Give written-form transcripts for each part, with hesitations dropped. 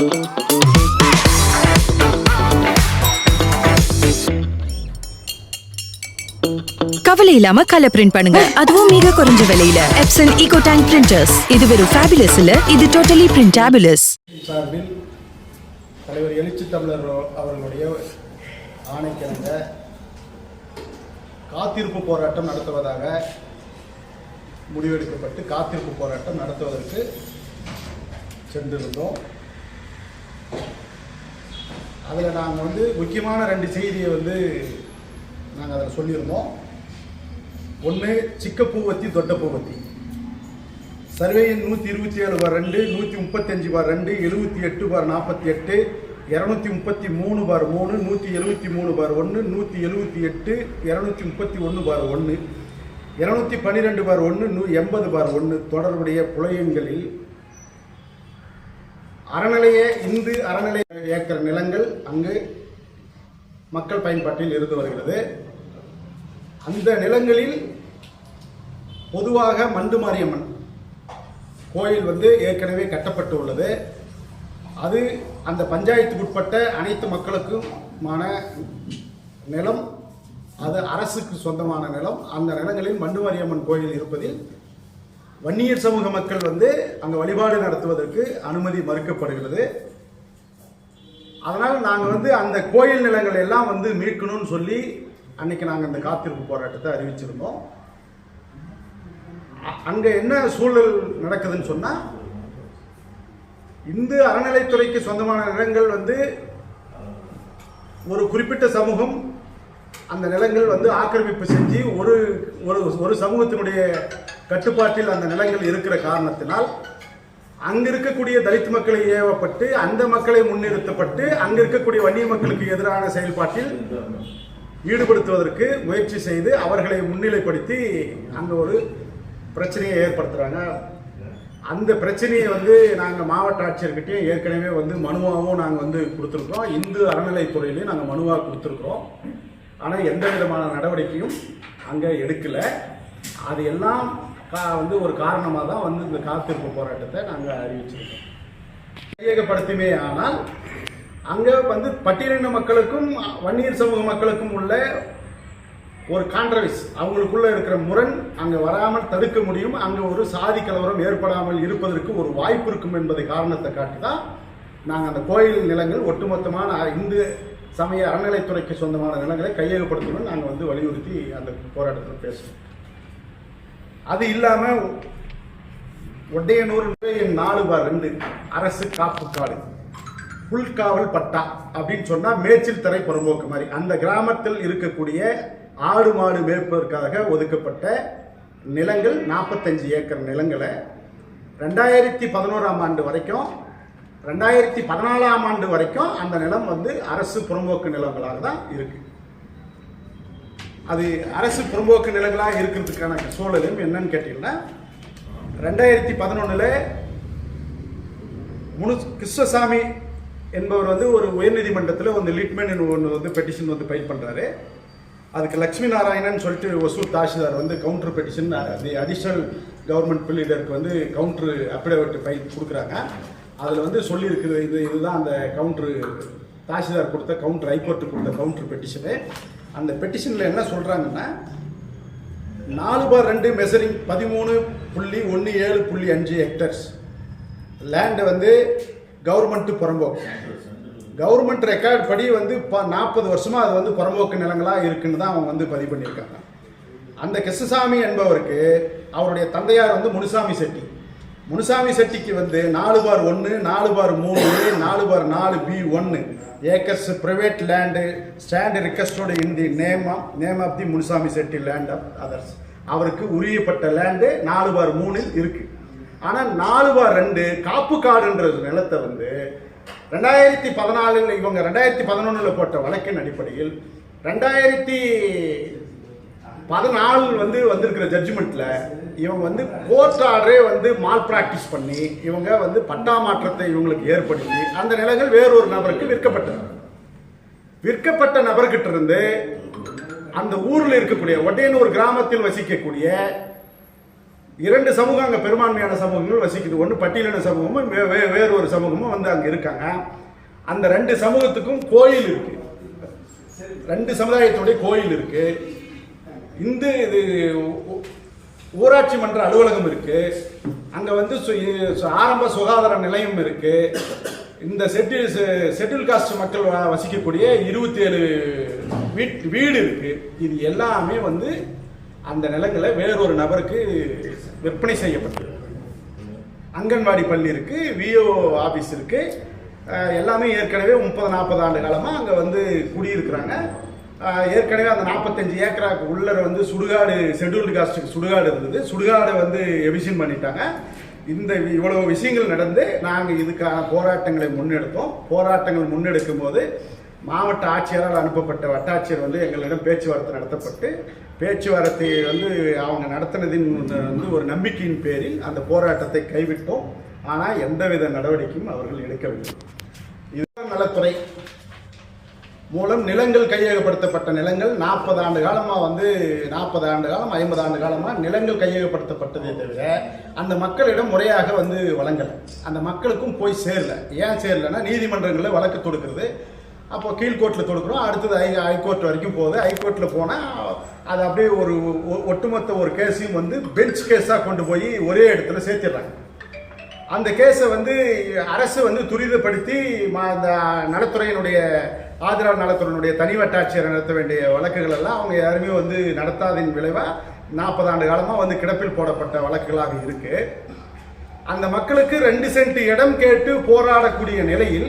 கவலை இல்லாம colour print பண்ணுங்க, அதுவும் மிக குறைஞ்ச விலையில. Epson eco tank printers. இது வெறும் ஃபேபுலஸ் இல்ல, இது டோட்டலி பிரிண்டபிளஸ். சார்பில் தலைவர் எழுச்சி தமிழர் அவர்களுடைய ஆணைக்கிணங்க காத்திருப்பு போராட்டம் நடத்துவதாக முடிவெடுக்கப்பட்டு காத்திருப்பு போராட்டம் நடத்துவதற்கு சென்றிருந்தோம். அதில் நாங்கள் முக்கியமான 2 செய்தியை நாங்கள் அதில் சொல்லியிருந்தோம். ஒன்று, சிக்கப்பூவத்தி தொட்டப்பூவத்தி சர்வேயின் 127/2, 135/2, 78/48, 233/3, 173/1, 178, 231/1, 212/1, 80/1 தொடர்புடைய புலையன்களில் இந்து அறநிலைய ஏக்கர் நிலங்கள் அங்கு மக்கள் பயன்பாட்டில் இருந்து வருகிறது. அந்த நிலங்களில் பொதுவாக மண்டுமாரியம்மன் கோயில் ஏற்கனவே கட்டப்பட்டு உள்ளது. அது அந்த பஞ்சாயத்துக்கு உட்பட்ட அனைத்து மக்களுக்குமான நிலம், அது அரசுக்கு சொந்தமான நிலம். அந்த நிலங்களில் மண்டுமாரியம்மன் கோயில் இருப்பதில் வன்னியர் சமூக மக்கள் அங்கே வழிபாடு நடத்துவதற்கு அனுமதி மறுக்கப்படுகிறது. அதனால் நாங்கள் அந்த கோயில் நிலங்கள் எல்லாம் மீட்கணும்னு சொல்லி அன்னைக்கு நாங்கள் அந்த காத்திருப்பு போராட்டத்தை அறிவிச்சிருந்தோம். அங்கே என்ன சூழல் நடக்குதுன்னு சொன்னால், இந்து அறநிலைத்துறைக்கு சொந்தமான நிலங்கள் ஒரு குறிப்பிட்ட சமூகம் அந்த நிலங்கள் ஆக்கிரமிப்பு செஞ்சு ஒரு சமூகத்தினுடைய கட்டுப்பாட்டில் அந்த நிலங்கள் இருக்கிற காரணத்தினால் அங்க இருக்கக்கூடிய தலித் மக்களை ஏவப்பட்டு அந்த மக்களை முன்னிறுத்தப்பட்டு அங்க இருக்கக்கூடிய வன்னிய மக்களுக்கு எதிரான செயல்பாட்டில் ஈடுபடுத்துவதற்கு முயற்சி செய்து அவர்களை முன்னிலைப்படுத்தி அங்க ஒரு பிரச்சனையை ஏற்படுத்துறாங்க. அந்த பிரச்சனையை நாங்கள் மாவட்ட ஆட்சியர்கிட்டயும் ஏற்கனவே மனுவாகவும் நாங்கள் கொடுத்துருக்கோம். இந்து அறநிலைத்துறையிலையும் நாங்கள் மனுவாக கொடுத்துருக்குறோம். ஆனால் எந்த விதமான நடவடிக்கையும் அங்கே எடுக்கலை. அது எல்லாம் ஒரு காரணமாக தான் இந்த காத்திருப்பு போராட்டத்தை நாங்கள் அறிவிச்சிருக்கோம். கையகப்படுத்துமே ஆனால் அங்கே பட்டியலின மக்களுக்கும் வன்னியர் சமூக மக்களுக்கும் உள்ள ஒரு கான்ட்ரவர்ஸ், அவங்களுக்குள்ள இருக்கிற முரண் அங்கே வராமல் தடுக்க முடியும். அங்கே ஒரு சாதி கலவரம் ஏற்படாமல் இருப்பதற்கு ஒரு வாய்ப்பு இருக்கும் என்பதை காரணத்தை காட்டி தான் நாங்கள் அந்த கோயில் நிலங்கள் ஒட்டுமொத்தமான இந்து சமய அறநிலைத்துறைக்கு சொந்தமான நிலங்களை கையகப்படுத்தணும்னு நாங்கள் வலியுறுத்தி அந்த போராட்டத்தில் பேசுகிறோம். அது இல்லாமல் ஒட்டையனூர் 4/2 அரசு காப்பு காடு புல்காவல் பட்டா அப்படின்னு சொன்னால் மேய்ச்சல் தரை புறம்போக்கு மாதிரி அந்த கிராமத்தில் இருக்கக்கூடிய ஆடு மாடு மேய்ப்பதற்காக ஒதுக்கப்பட்ட நிலங்கள் 45 ஏக்கர் நிலங்களை 2011ஆம் ஆண்டு வரைக்கும் 2014ஆம் ஆண்டு வரைக்கும் அந்த நிலம் அரசு புறம்போக்கு நிலங்களாக தான் இருக்கு. அது அரசு புறம்போக்கு நிலங்களாக இருக்கிறதுக்கான சூழலும் என்னன்னு கேட்டீங்கன்னா, 2011 கிருஷ்ணசாமி என்பவர் ஒரு உயர்நீதிமன்றத்தில் லிட்மென் ஒன்று பெட்டிஷன் ஃபைல் பண்ணுறாரு. அதுக்கு லட்சுமி நாராயணன் சொல்லிட்டு Hosur tahsildar counter petition the additional government பில்லிடருக்கு கவுண்டர் அப்பிடவிட் ஃபைல் கொடுக்குறாங்க. அதில் சொல்லியிருக்குது இதுதான் அந்த கவுண்டர் தாசில்தார் கொடுத்த கவுண்டர் ஹைகோர்ட்டு கொடுத்த கவுண்டர் பெட்டிஷனு. அந்த பெட்டிஷனில் என்ன சொல்கிறாங்கன்னா, 4/2 மெசரிங் 13.17.5 ஹெக்டர்ஸ் லேண்டு கவர்மெண்ட்டு புறம்போக்கு. கவர்மெண்ட் ரெக்கார்ட் படி 40 வருஷமாக அது புறம்போக்கு நிலங்களாக இருக்குன்னு தான் அவங்க பதிவு பண்ணியிருக்காங்க. அந்த கிருஷ்ணசாமி என்பவருக்கு அவருடைய தந்தையார் முனுசாமி செட்டி. முனுசாமி செட்டிக்கு 4/1, 4/3, 4/4B1 acres private land stand ரிக்வெஸ்டோட in the name of the Munusamy Chetty land of others. அவருக்கு உரியப்பட்ட லேண்டு 4/3 இருக்கு. ஆனால் 4/2 காப்பு காடுன்ற நிலத்தை 2014 இவங்க 2011 போட்ட வழக்கின் அடிப்படையில் 2014 வந்திருக்கிற ஜட்ஜ்மெண்ட்ல இவங்க கோர்ட் ஆர்டரே மால் பிராக்டிஸ் பண்ணி இவங்க பட்டா மாற்றத்தை இவங்களுக்கு ஏற்படுத்தி அந்த நிலங்கள் வேறொரு நபருக்கு விற்கப்பட்ட நபர்கிட்ட இருந்து அந்த ஊரில் இருக்கக்கூடிய ஒட்டையனூர் கிராமத்தில் வசிக்கக்கூடிய 2 சமூகம் அங்கே பெரும்பான்மையான சமூகங்கள் வசிக்குது. ஒன்று பட்டியலின சமூகமும் வேறு ஒரு சமூகமும் வந்து அங்கே இருக்காங்க. அந்த 2 சமூகத்துக்கும் கோயில் இருக்கு, 2 சமுதாயத்தினுடைய கோயில் இருக்கு. இது ஊராட்சி மன்ற அலுவலகம் இருக்கு, அங்கே வந்து ஆரம்ப சுகாதார நிலையம் இருக்கு. இந்த ஷெட்யூல் காஸ்ட் மக்கள் வசிக்கக்கூடிய 27 வீடு இருக்கு. இது எல்லாமே வந்து அந்த நிலங்களை வேறொரு நபருக்கு விற்பனை செய்யப்பட்டது. அங்கன்வாடி பள்ளி இருக்கு, விஓ ஆபீஸ் இருக்கு, எல்லாமே ஏற்கனவே 30-40 ஆண்டு காலமா அங்க வந்து குடியிருக்கிறாங்க. ஏற்கனவே அந்த 45 ஏக்கராக்கு உள்ள வந்து சுடுகாடு, ஷெட்யூல்டு காஸ்டுக்கு சுடுகாடு இருந்தது. சுடுகாடை வந்து எவிஷன் பண்ணிட்டாங்க. இந்த இவ்வளவு விஷயங்கள் நடந்து நாங்கள் இதுக்கான போராட்டங்களை முன்னெடுத்தோம். போராட்டங்கள் முன்னெடுக்கும் போது மாவட்ட ஆட்சியரால் அனுப்பப்பட்ட வட்டாட்சியர் வந்து எங்களிடம் பேச்சுவார்த்தை நடத்தப்பட்டு, பேச்சுவார்த்தை வந்து அவங்க நடத்தினதின் வந்து ஒரு நம்பிக்கையின் பேரில் அந்த போராட்டத்தை கைவிட்டோம். ஆனால் எந்தவித நடவடிக்கையும் அவர்கள் எடுக்கவில்லை. இதுதான் நலத்துறை மூலம் நிலங்கள் கையகப்படுத்தப்பட்ட நிலங்கள் 40 ஆண்டு காலமாக வந்து 40 ஆண்டு காலம் 50 ஆண்டு காலமாக நிலங்கள் கையகப்படுத்தப்பட்டதே தவிர அந்த மக்களிடம் முறையாக வந்து வழங்கலை. அந்த மக்களுக்கும் போய் சேரல. ஏன் சேரலைன்னா நீதிமன்றங்களில் வழக்கு தொடுக்கிறது. அப்போ கீழ்கோர்ட்டில் தொடுக்கிறோம், அடுத்தது ஹைகோர்ட் வரைக்கும் போகுது. ஹைகோர்ட்டில் போனால் அது அப்படியே ஒரு ஒட்டுமொத்த ஒரு கேஸையும் வந்து பெஞ்ச் கேஸாக கொண்டு போய் ஒரே இடத்துல சேர்த்திடுறாங்க. அந்த கேஸை வந்து அரசு வந்து துரிதப்படுத்தி அந்த நலத்துறையினுடைய ஆதரவு நலத்துறையினுடைய தனி வட்டாட்சியர் நடத்த வேண்டிய வழக்குகள் எல்லாம் அவங்க யாருமே வந்து நடத்தாதின் விளைவாக 40 ஆண்டு காலமாக வந்து கிடப்பில் போடப்பட்ட வழக்குகளாக இருக்கு. அந்த மக்களுக்கு 2 சென்ட் இடம் கேட்டு போராடக்கூடிய நிலையில்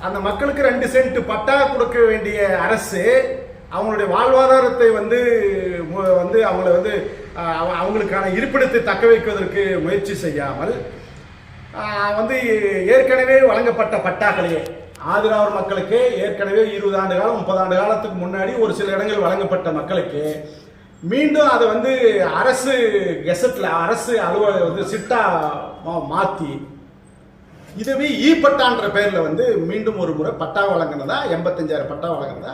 அந்த மக்களுக்கு 2 சென்ட் பட்டா கொடுக்க வேண்டிய அரசு அவங்களுடைய வாழ்வாதாரத்தை வந்து அவங்கள வந்து அவங்களுக்கான இருப்பிடத்தை தக்க வைப்பதற்கு முயற்சி செய்யாமல் வந்து ஏற்கனவே வழங்கப்பட்ட பட்டாக்களையே ஆதிராவர் மக்களுக்கு ஏற்கனவே 20 ஆண்டு காலம் 30 ஆண்டு காலத்துக்கு முன்னாடி ஒரு சில இடங்கள் வழங்கப்பட்ட மக்களுக்கு மீண்டும் அதை வந்து அரசு கெசட்ல அரசு அலுவலக வந்து சிட்டா மாற்றி இதுவே பட்டான்ற பேர்ல வந்து மீண்டும் ஒரு முறை பட்டா வழங்கினதா 85,000 பட்டா வழங்கினதா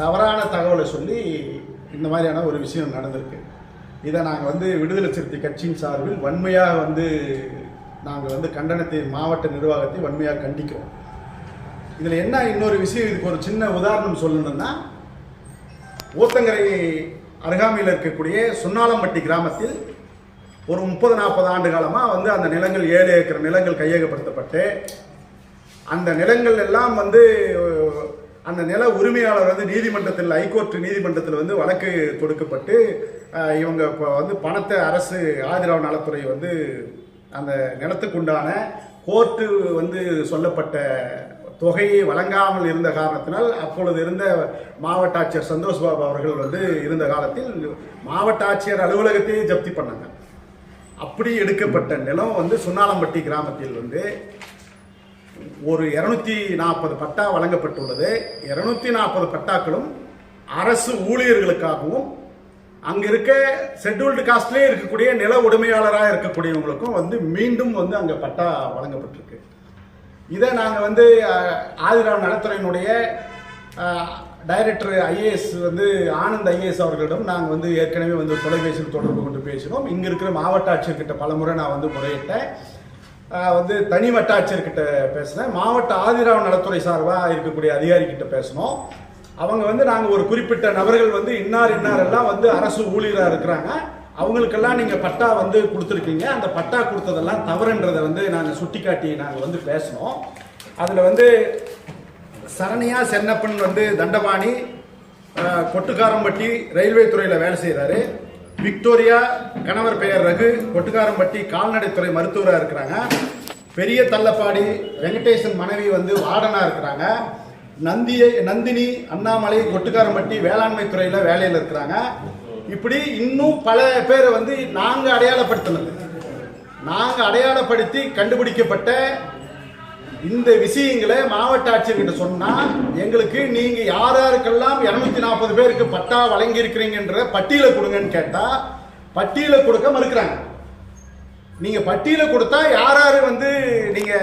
தவறான தகவலை சொல்லி இந்த மாதிரியான ஒரு விஷயம் நடந்திருக்கு. இதை நாங்கள் வந்து விடுதலை சிறுத்தை கட்சியின் சார்பில் வன்மையாக வந்து நாங்கள் வந்து கண்டனத்தை மாவட்ட நிர்வாகத்தை வன்மையாக கண்டிக்கிறோம். இதில் என்ன இன்னொரு விஷயம், இதுக்கு ஒரு சின்ன உதாரணம் சொல்லணும்னா, ஊத்தங்கரை அருகாமையில் இருக்கக்கூடிய சுன்னாலம்பட்டி கிராமத்தில் ஒரு 30-40 ஆண்டு காலமாக வந்து அந்த நிலங்கள் 7 ஏக்கர் நிலங்கள் கையகப்படுத்தப்பட்டு அந்த நிலங்கள் எல்லாம் வந்து அந்த நில உரிமையாளர் வந்து நீதிமன்றத்தில் ஹைகோர்ட் நீதிமன்றத்தில் வந்து வழக்கு தொடுக்கப்பட்டு இவங்க இப்போ வந்து பணத்தை அரசு ஆதிராவ நலத்துறை வந்து அந்த நிலத்துக்குண்டான கோர்ட்டு வந்து சொல்லப்பட்ட தொகையை வழங்காமல் இருந்த காரணத்தினால் அப்பொழுது இருந்த மாவட்ட ஆட்சியர் சந்தோஷ் பாபு அவர்கள் வந்து இருந்த காலத்தில் மாவட்ட ஆட்சியர் அலுவலகத்தையே ஜப்தி பண்ணாங்க. அப்படி எடுக்கப்பட்ட நிலம் வந்து சுன்னாலம்பட்டி கிராமத்தில் வந்து ஒரு 240 பட்டா வழங்கப்பட்டுள்ளது. 240 பட்டாக்களும் அரசு ஊழியர்களுக்காகவும் அங்க இருக்க ஷெட்யூல்டு காஸ்ட்லேயே இருக்கக்கூடிய நில உரிமையாளராக இருக்கக்கூடியவங்களுக்கும் வந்து மீண்டும் வந்து அங்க பட்டா வழங்கப்பட்டிருக்கு. இதை நாங்கள் வந்து ஆதிராவ நலத்துறையினுடைய டைரக்டர் ஐஏஎஸ் வந்து ஆனந்த் ஐஏஎஸ் அவர்களிடம் நாங்கள் வந்து ஏற்கனவே வந்து தொலைபேசியில் தொடர்பு கொண்டு பேசினோம். இங்கே இருக்கிற மாவட்ட ஆட்சியர்கிட்ட பலமுறை நான் வந்து முறையிட்டேன், வந்து தனி வட்டாட்சியர்கிட்ட பேசினேன், மாவட்ட ஆதிராவ நலத்துறை சார்பாக இருக்கக்கூடிய அதிகாரிகிட்ட பேசினோம். அவங்க வந்து நாங்கள் ஒரு குறிப்பிட்ட நபர்கள் வந்து இன்னாரெல்லாம் வந்து அரசு ஊழியராக இருக்கிறாங்க, அவங்களுக்கெல்லாம் நீங்கள் பட்டா வந்து கொடுத்துருக்கீங்க, அந்த பட்டா கொடுத்ததெல்லாம் தவறுன்றதை வந்து நாங்கள் சுட்டி காட்டி நாங்கள் வந்து பேசினோம். அதில் வந்து சரணியா சென்னப்பன் வந்து தண்டபாணி கொட்டுக்காரம்பட்டி ரயில்வே துறையில் வேலை செய்கிறாரு. விக்டோரியா கணவர் பெயர் ரகு கொட்டுக்காரம்பட்டி கால்நடைத்துறை மருத்துவராக இருக்கிறாங்க. பெரிய தள்ளப்பாடி வெங்கடேசன் மனைவி வந்து வார்டனாக இருக்கிறாங்க. நந்தினி அண்ணாமலை கொட்டுக்காரம்பட்டி வேளாண்மை துறையில் வேலையில் இருக்கிறாங்க. இப்படி இன்னும் பல பேரை வந்து நாங்கள் அடையாளப்படுத்தி கண்டுபிடிக்கப்பட்ட இந்த விஷயங்களை மாவட்ட ஆட்சியர்கிட்ட சொன்னா எங்களுக்கு நீங்க யாருக்கெல்லாம் 240 பேருக்கு பட்டா வழங்கி இருக்கிறீங்கன்ற பட்டியலை கொடுங்கன்னு கேட்டா பட்டியலை கொடுக்க மறுக்கிறாங்க. நீங்க பட்டியலை கொடுத்தா யாரு வந்து நீங்க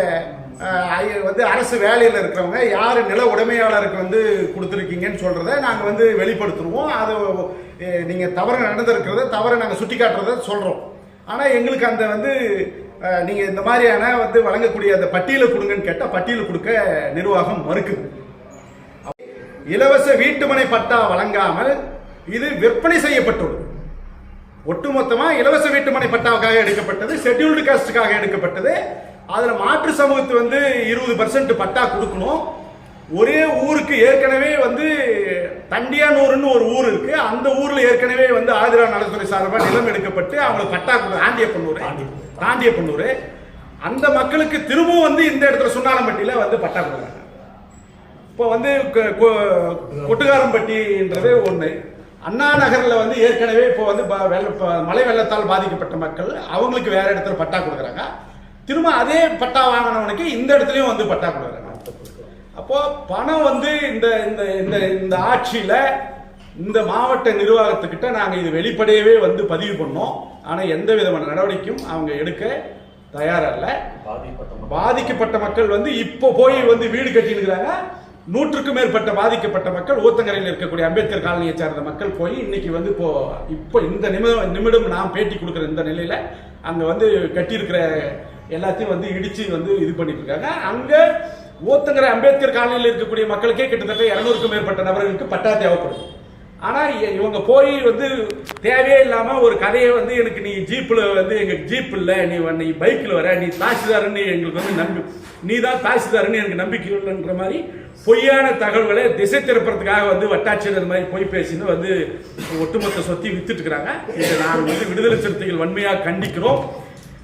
வந்து அரசு வேலையில் இருக்கிறவங்க யாரு நில உடைமையாளருக்கு வந்து கொடுத்துருக்கீங்கன்னு சொல்றத நாங்கள் வந்து வெளிப்படுத்துருவோம். அது நீங்க தவறு நடந்திருக்கிறத தவறை நாங்கள் சுட்டி காட்டுறத சொல்றோம். ஆனால் எங்களுக்கு அந்த வந்து நீங்கள் இந்த மாதிரியான வந்து வழங்கக்கூடிய அந்த பட்டியலை கொடுங்கன்னு கேட்டால் பட்டியலை கொடுக்க நிர்வாகம் மறுக்குது. இலவச வீட்டுமனை பட்டா வழங்காமல் இது விற்பனை செய்யப்பட்டுள்ளது. ஒட்டுமொத்தமா இலவச வீட்டுமனை பட்டாவுக்காக எடுக்கப்பட்டது, ஷெட்யூல்டு காஸ்டுக்காக எடுக்கப்பட்டது. அதுல மாற்று சமூகத்து வந்து 20% பட்டா கொடுக்கணும். ஒரே ஊருக்கு ஏற்கனவே வந்து தண்டியானூர்னு ஒரு ஊர் இருக்கு, அந்த ஊர்ல ஏற்கனவே வந்து ஆதிரா நலத்துறை சார்பாக நிலம் எடுக்கப்பட்டு அவங்களுக்கு பட்டா தாண்டியப்பண்ணூர் அந்த மக்களுக்கு திரும்பவும் வந்து இந்த இடத்துல சுண்ணாலம்பட்டியில வந்து பட்டா கொடுக்குறாங்க. இப்போ வந்து கொட்டுகாரம்பட்டின்றது ஒன்று, அண்ணா நகரில் வந்து ஏற்கனவே இப்போ வந்து மழை வெள்ளத்தால் பாதிக்கப்பட்ட மக்கள் அவங்களுக்கு வேற இடத்துல பட்டா கொடுக்குறாங்க. திரும்ப அதே பட்டா வாங்கினவனுக்கு இந்த இடத்துலையும் வந்து பட்டா கொடுக்குறாங்க. அப்போ பணம் வந்து இந்த இந்த இந்த ஆட்சியில் இந்த மாவட்ட நிர்வாகத்துக்கிட்ட நாங்கள் இது வெளிப்படையவே வந்து பதிவு பண்ணோம். ஆனால் எந்த விதமான நடவடிக்கையும் அவங்க எடுக்க தயாரல்ல. பாதிக்கப்பட்ட மக்கள் வந்து இப்போ போய் வந்து வீடு கட்டிருக்கிறாங்க. 100க்கும் மேற்பட்ட பாதிக்கப்பட்ட மக்கள் ஊத்தங்கரையில் இருக்கக்கூடிய அம்பேத்கர் காலனியை சார்ந்த மக்கள் போய் இன்னைக்கு வந்து இப்போ இந்த நிமிடம் நாம் பேட்டி கொடுக்குற இந்த நிலையில அங்க வந்து கட்டியிருக்கிற எல்லாத்தையும் வந்து இடிச்சு வந்து இது பண்ணிட்டு இருக்காங்க. அங்க ஊத்தங்கரை அம்பேத்கர் காலனியில் இருக்கக்கூடிய மக்களுக்கே கிட்டத்தட்ட 200க்கும் மேற்பட்ட நபர்களுக்கு பட்டா தேவைப்படுது. ஆனா இவங்க போய் வந்து தேவையே இல்லாம ஒரு கதையை வந்து எனக்கு நீ ஜீப்ல வந்து எங்க ஜீப் இல்ல, நீ பைக்ல வர, நீ தாசில்தார்னு எங்களுக்கு வந்து நீ தான் தாசில்தார்னு எனக்கு நம்பிக்கை இல்லைன்ற மாதிரி பொய்யான தகவல்களை திசை திருப்பறதுக்காக வந்து வட்டாட்சியர் அந்த மாதிரி பொய் பேசின்னு வந்து ஒட்டுமொத்த சொத்தையும் வித்துட்டு இருக்கிறாங்க. இதை நாங்கள் வந்து விடுதலை சிறுத்தைகள் வன்மையாக கண்டிக்கிறோம்.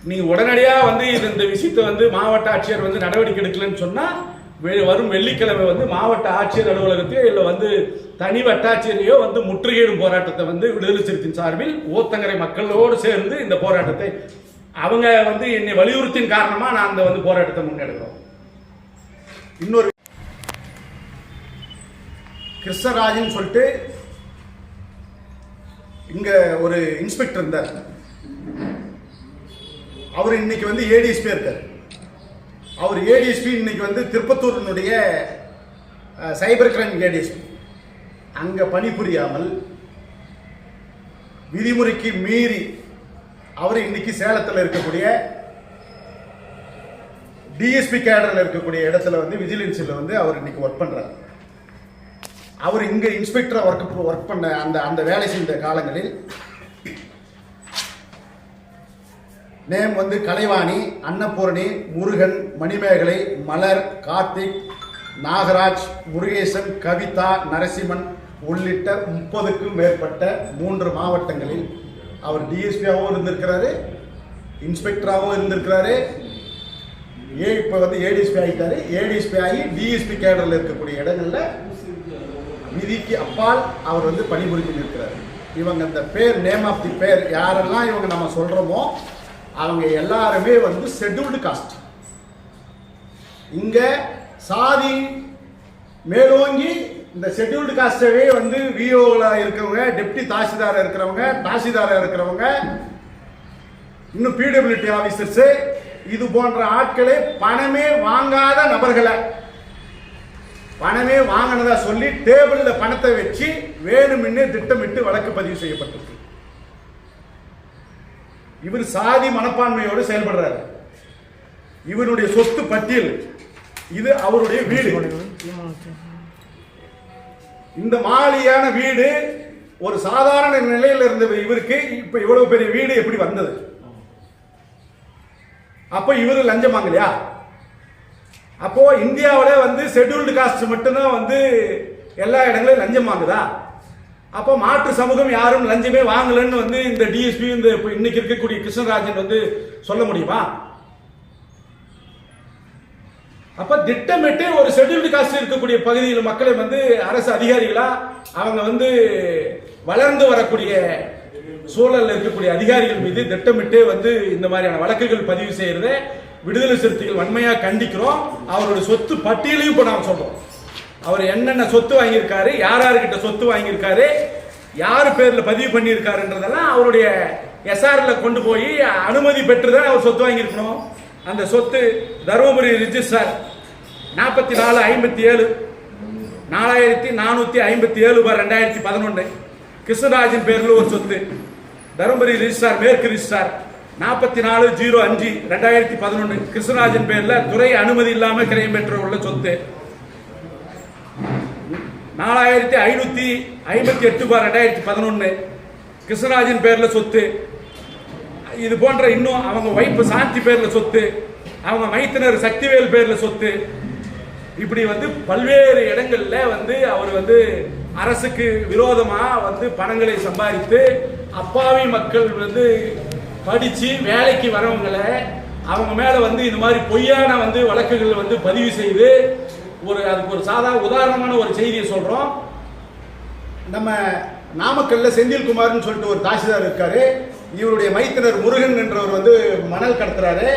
நீங்க உடனடியா வந்து இந்த விஷயத்தை வந்து மாவட்ட ஆட்சியர் வந்து நடவடிக்கை எடுக்கலன்னு சொன்னா வரும் வெள்ளிக்கிழமை வந்து மாவட்ட ஆட்சியர் அலுவலகத்தையோ இல்லை வந்து தனி வட்டாட்சியரையோ வந்து முற்றுகையிடும் போராட்டத்தை வந்து விடுதலை சிறுத்தையின் சார்பில் ஊத்தங்கரை மக்களோடு சேர்ந்து இந்த போராட்டத்தை அவங்க வந்து என்னை வலியுறுத்தின் காரணமா நான் அந்த வந்து போராட்டத்தை முன்னெடுக்கிறோம். இன்னொரு கிருஷ்ணராஜன் சொல்லிட்டு இங்க ஒரு இன்ஸ்பெக்டர் இருந்தார். அவர் இன்னைக்கு வந்து ஏடிஎஸ்பி இருக்கார். அவர் ஏடிஎஸ்பி இன்னைக்கு வந்து திருப்பத்தூரினுடைய சைபர் கிரைம் ஏடிஎஸ்பி. அங்க பணிபுரியாமல் விதிமுறைக்கு மீறி அவர் இன்னைக்கு சேலத்தில் இருக்கக்கூடிய டிஎஸ்பி கேடரில் இருக்கக்கூடிய இடத்துல வந்து விஜிலன்ஸில் வந்து அவர் இன்னைக்கு ஒர்க் பண்றார். அவர் இங்க இன்ஸ்பெக்டரா ஒர்க் பண்ண அந்த வேலை செய்த காலங்களில் நேம் வந்து கலைவாணி, அன்னபூரணி, முருகன், மணிமேகலை, மலர், கார்த்திக், நாகராஜ், முருகேசன், கவிதா, நரசிம்மன் உள்ளிட்ட 30க்கும் மேற்பட்ட 3 மாவட்டங்களில் அவர் டிஎஸ்பியாகவும் இருந்திருக்கிறாரு, இன்ஸ்பெக்டராகவும் இருந்திருக்கிறாரு. இப்போ வந்து ஏடிஎஸ்பி ஆகிட்டாரு. ஏடிஎஸ்பி ஆகி டிஎஸ்பி கேடரில் இருக்கக்கூடிய இடங்கள்ல விதிக்கு அப்பால் அவர் வந்து பணிபுரிஞ்சு இருக்கிறார். இவங்க இந்த பேர் நேம் ஆஃப் தி பேர் யாரெல்லாம் இவங்க நம்ம சொல்றோமோ அவங்க எல்லாருமே வந்து ஷெட்யூல்டு காஸ்ட். இங்க சாதி மேலோங்கி இந்த ஷெட்யூல்டு காஸ்டவே வந்து விஓங்களா இருக்கிறவங்க, டெப்டி தாசில்தாரா இருக்கிறவங்க, தாசில்தாரா இருக்கிறவங்க, இன்னும் பிடபிள்யூடி ஆபீசர்ஸ், இது போன்ற ஆட்களே பணமே வாங்காத நபர்களை பணமே வாங்கினதா சொல்லி டேபிள்ல பணத்தை வச்சு வேணும்னு திட்டமிட்டு வழக்கு பதிவு செய்யப்பட்டிருக்கு. இவர் சாதி மனப்பான்மையோடு செயல்படுறாரு. இவருடைய சொத்து பட்டியல் இது அவருடைய வீடு. இந்த மாளிகையான வீடு ஒரு சாதாரண நிலையில் இருந்த இவருக்கு இப்ப இவ்வளவு பெரிய வீடு எப்படி வந்தது? அப்ப இவரு லஞ்சம் வாங்கலையா? அப்போ இந்தியாவில் வந்து ஷெட்யூல்டு காஸ்ட் மட்டும்தான் வந்து எல்லா இடங்களிலும் லஞ்சம் வாங்குதா? அப்போ மாற்று சமூகம் யாரும் லஞ்சமே வாங்கலன்னு வந்து இந்த டிஎஸ்பி இந்த இன்னைக்கு இருக்கக்கூடிய கிருஷ்ணராஜன் வந்து சொல்ல முடியுமா? அப்ப திட்டமிட்டு ஒரு ஷெட்யூல்டு காஸ்ட் இருக்கக்கூடிய பகுதியில் மக்களை வந்து அரசு அதிகாரிகளா அவங்க வந்து வளர்ந்து வரக்கூடிய சூழல் இருக்கக்கூடிய அதிகாரிகள் மீது திட்டமிட்டு வந்து இந்த மாதிரியான வழக்குகள் பதிவு செய்யறதை விடுதலை சிறுத்தைகள் வன்மையா கண்டிக்கிறோம். அவருடைய சொத்து பட்டியலையும் இப்ப நாம் சொல்றோம். அவர் என்னென்ன சொத்து வாங்கியிருக்காரு, யார் யாருக்கிட்ட சொத்து வாங்கியிருக்காரு, யார் பேர்ல பதிவு பண்ணியிருக்காருன்றதெல்லாம் அவருடைய எஸ்ஆர்ல கொண்டு போய் அனுமதி பெற்றுதான் அவர் சொத்து வாங்கியிருக்கணும். அந்த சொத்து தருமபுரி ரிஜிஸ்டர் 4457 4457/2011 கிருஷ்ணராஜன் பேர்ல ஒரு சொத்து. தருமபுரி ரிஜிஸ்டார் மேற்கு ரிஜிஸ்டார் 44/05/2011 கிருஷ்ணராஜன் பேர்ல துறை அனுமதி இல்லாம கிரயம் பெற்ற உள்ள சொத்து. 4558/2011 கிருஷ்ணராஜன் பேர்ல சொத்து. இது போன்ற இன்னும் அவங்க வைப்பு சாந்தி பேர்ல சொத்து, அவங்க மைத்தினர் சக்திவேல் பேர்ல சொத்து. இப்படி வந்து பல்வேறு இடங்கள்ல வந்து அவர் வந்து அரசுக்கு விரோதமா வந்து பணங்களை சம்பாதித்து அப்பாவி மக்கள் வந்து படிச்சு வேலைக்கு வரவங்களை அவங்க மேல வந்து இந்த மாதிரி பொய்யான வந்து வழக்குகள் வந்து பதிவு செய்து அதுக்கு ஒரு உதாரணமான ஒரு செய்தியை சொல்றோம். நம்ம நாமக்கல்ல செந்தில்குமார்னு சொல்லிட்டு ஒரு தாசில்தார் இருக்காரு. இவருடைய மைத்தினர் முருகன் என்றவர் வந்து மணல் கடத்துறாரு.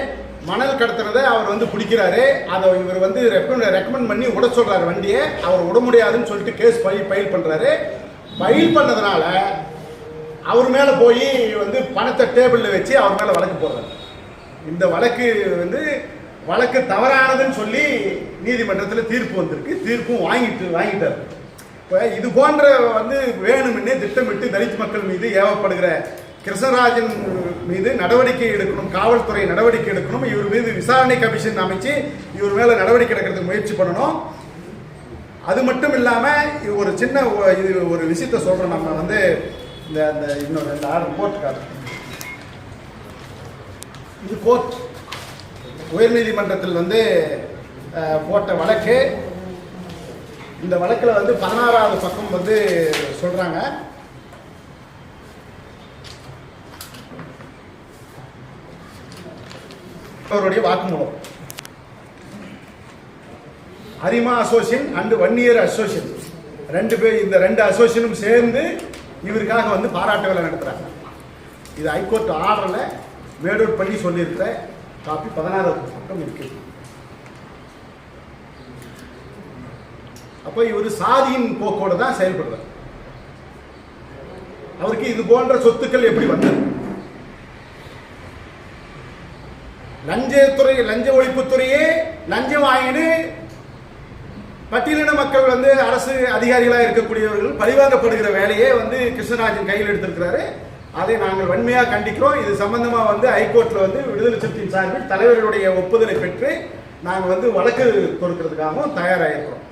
மணல் கடத்துறத அவர் வந்து பிடிக்கிறாரு. அதை இவர் வந்து ரெக்கமெண்ட் பண்ணி விட சொல்றாரு வண்டியை. அவர் விட முடியாதுன்னு சொல்லிட்டு கேஸ் ஃபைல் பண்றாரு. ஃபைல் பண்ணதுனால அவர் மேல போய் வந்து பணத்தை டேபிள்ல வச்சு அவர் மேல வழக்கு போடுறாரு. இந்த வழக்கு வந்து வழக்கு தவறானதுன்னு சொல்லி நீதிமன்றத்தில் தீர்ப்பு வந்திருக்கு. தீர்ப்பும் வாங்கிட்டார். இப்போ இது போன்ற வந்து வேணும்னே திட்டமிட்டு தலித் மக்கள் மீது ஏவப்படுகிற கிருஷ்ணராஜன் மீது நடவடிக்கை எடுக்கணும், காவல்துறை நடவடிக்கை எடுக்கணும். இவர் மீது விசாரணை கமிஷன் அமைச்சு இவர் மேல நடவடிக்கை எடுக்கிறதுக்கு முயற்சி பண்ணணும். அது மட்டும் இல்லாம ஒரு சின்ன ஒரு விஷயத்த சொல்றோம். நம்ம வந்து இந்த இன்னொரு கோர்ட் இது கோர்ட் உயர்நீதிமன்றத்தில் வந்து போட்ட வழக்கு. இந்த வழக்கில் வந்து 16வது பக்கம் வந்து சொல்றாங்க. அவருடைய வாக்குமூலம். அரிமா அசோசியேஷன் அண்ட் 1 இயர் அசோசியேஷன் இந்த ரெண்டு அசோசியேஷனும் சேர்ந்து இவருக்காக வந்து பாராட்டு வேலை நடத்துறாங்க. இது ஹைகோர்ட் ஆர்டர்ல மேட் அவுட் பண்ணி சொல்லியிருக்கிற காப்பி 16வது பக்கம் இருக்கு. அப்போ இவர் சாதியின் போக்கோடு தான் செயல்படுறார். அவருக்கு இது போன்ற சொத்துக்கள் எப்படி வந்தது? லஞ்ச ஒழிப்புத்துறையே லஞ்சம் வாங்கினு பட்டியலின மக்கள் வந்து அரசு அதிகாரிகளாக இருக்கக்கூடியவர்கள் பழிவாங்கப்படுகிற வேலையே வந்து கிருஷ்ணராஜன் கையில் எடுத்திருக்கிறாரு. அதை நாங்கள் வன்மையாக கண்டிக்கிறோம். இது சம்பந்தமா வந்து ஹைகோர்ட்ல வந்து விடுதலை சிறுத்தையின் சார்பில் தலைவர்களுடைய ஒப்புதலை பெற்று நாங்கள் வந்து வழக்கு தொடுக்கிறதுக்காகவும் தயாராக இருக்கிறோம்.